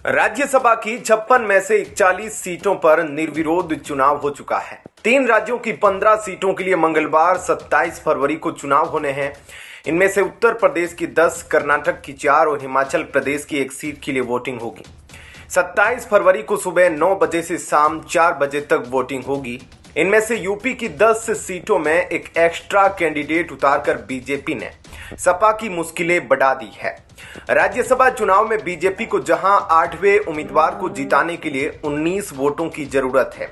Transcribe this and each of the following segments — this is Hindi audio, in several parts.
राज्यसभा की 56 में से 41 सीटों पर निर्विरोध चुनाव हो चुका है। 3 राज्यों की 15 सीटों के लिए मंगलवार 27 फरवरी को चुनाव होने हैं। इनमें से उत्तर प्रदेश की 10, कर्नाटक की 4 और हिमाचल प्रदेश की 1 सीट के लिए वोटिंग होगी। 27 फरवरी को सुबह 9 बजे से शाम 4 बजे तक वोटिंग होगी। इनमें से यूपी की 10 सीटों में एक एक्स्ट्रा कैंडिडेट उतारकर बीजेपी ने सपा की मुश्किलें बढ़ा दी है। राज्यसभा चुनाव में बीजेपी को जहां 8वें उम्मीदवार को जिताने के लिए 19 वोटों की जरूरत है,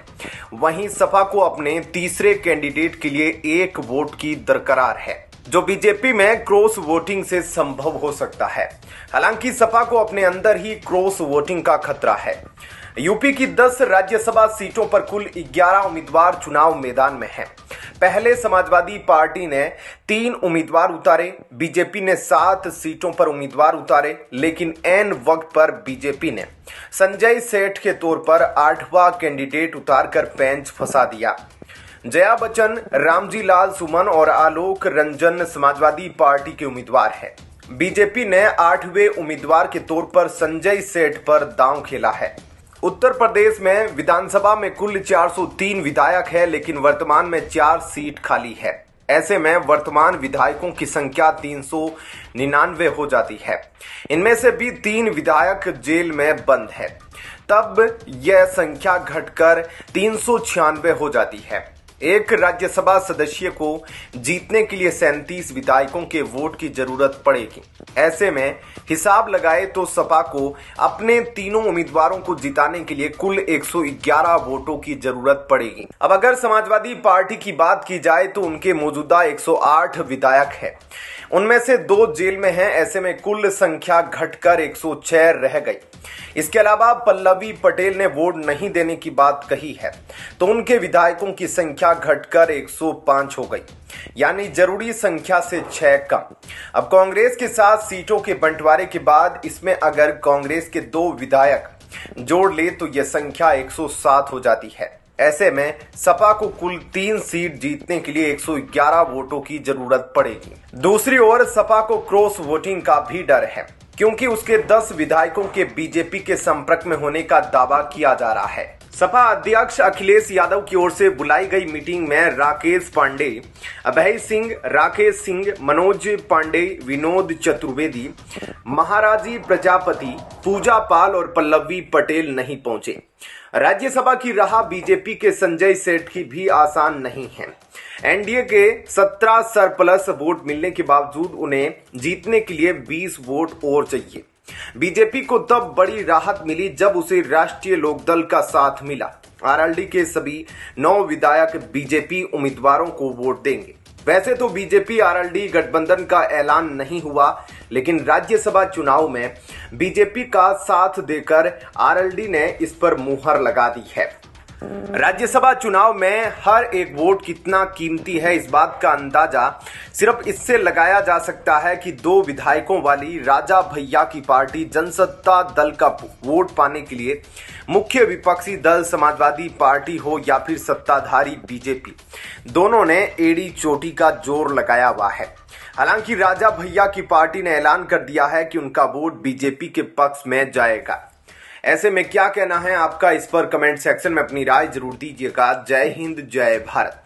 वहीं सपा को अपने तीसरे कैंडिडेट के लिए 1 वोट की दरकार है, जो बीजेपी में क्रॉस वोटिंग से संभव हो सकता है। हालांकि सपा को अपने अंदर ही क्रॉस वोटिंग का खतरा है। यूपी की 10 राज्यसभा सीटों पर कुल 11 उम्मीदवार चुनाव मैदान में हैं। पहले समाजवादी पार्टी ने 3 उम्मीदवार उतारे, बीजेपी ने 7 सीटों पर उम्मीदवार उतारे, लेकिन ऐन वक्त पर बीजेपी ने संजय सेठ के तौर पर 8वां कैंडिडेट उतारकर पेंच फंसा दिया। जया बच्चन, रामजी लाल सुमन और आलोक रंजन समाजवादी पार्टी के उम्मीदवार हैं। बीजेपी ने 8वें उम्मीदवार के तौर पर संजय सेठ पर दांव खेला है। उत्तर प्रदेश में विधानसभा में कुल 403 विधायक है, लेकिन वर्तमान में 4 सीट खाली है। ऐसे में वर्तमान विधायकों की संख्या 399 हो जाती है। इनमें से भी 3 विधायक जेल में बंद है। तब यह संख्या घटकर 396 हो जाती है। एक राज्यसभा सदस्य को जीतने के लिए 37 विधायकों के वोट की जरूरत पड़ेगी। ऐसे में हिसाब लगाए तो सपा को अपने तीनों उम्मीदवारों को जिताने के लिए कुल 111 वोटों की जरूरत पड़ेगी। अब अगर समाजवादी पार्टी की बात की जाए तो उनके मौजूदा 108 विधायक हैं। उनमें से 2 जेल में हैं। ऐसे में कुल संख्या घटकर 106 रह गई। इसके अलावा पल्लवी पटेल ने वोट नहीं देने की बात कही है, तो उनके विधायकों की संख्या घटकर 105 हो गई, यानी जरूरी संख्या से 6 कम। अब कांग्रेस के साथ सीटों के बंटवारे के बाद इसमें अगर कांग्रेस के 2 विधायक जोड़ ले तो यह संख्या 107 हो जाती है। ऐसे में सपा को कुल 3 सीट जीतने के लिए 111 वोटों की जरूरत पड़ेगी। दूसरी ओर सपा को क्रॉस वोटिंग का भी डर है, क्योंकि उसके 10 विधायकों के बीजेपी के संपर्क में होने का दावा किया जा रहा है। सपा अध्यक्ष अखिलेश यादव की ओर से बुलाई गई मीटिंग में राकेश पांडे, अभय सिंह, राकेश सिंह, मनोज पांडे, विनोद चतुर्वेदी, महाराजी प्रजापति, पूजा पाल और पल्लवी पटेल नहीं पहुंचे। राज्यसभा की राह बीजेपी के संजय सेठ की भी आसान नहीं है। एनडीए के 17 सरप्लस वोट मिलने के बावजूद उन्हें जीतने के लिए 20 वोट और चाहिए। बीजेपी को तब बड़ी राहत मिली जब उसे राष्ट्रीय लोकदल का साथ मिला। आरएलडी के सभी 9 विधायक बीजेपी उम्मीदवारों को वोट देंगे। वैसे तो बीजेपी आरएलडी गठबंधन का ऐलान नहीं हुआ, लेकिन राज्यसभा चुनाव में बीजेपी का साथ देकर आरएलडी ने इस पर मुहर लगा दी है। राज्यसभा चुनाव में हर एक वोट कितना कीमती है, इस बात का अंदाजा सिर्फ इससे लगाया जा सकता है कि 2 विधायकों वाली राजा भैया की पार्टी जनसत्ता दल का वोट पाने के लिए मुख्य विपक्षी दल समाजवादी पार्टी हो या फिर सत्ताधारी बीजेपी, दोनों ने एड़ी चोटी का जोर लगाया हुआ है। हालांकि राजा भैया की पार्टी ने ऐलान कर दिया है कि उनका वोट बीजेपी के पक्ष में जाएगा। ऐसे में क्या कहना है आपका, इस पर कमेंट सेक्शन में अपनी राय जरूर दीजिएगा। जय हिंद, जय भारत।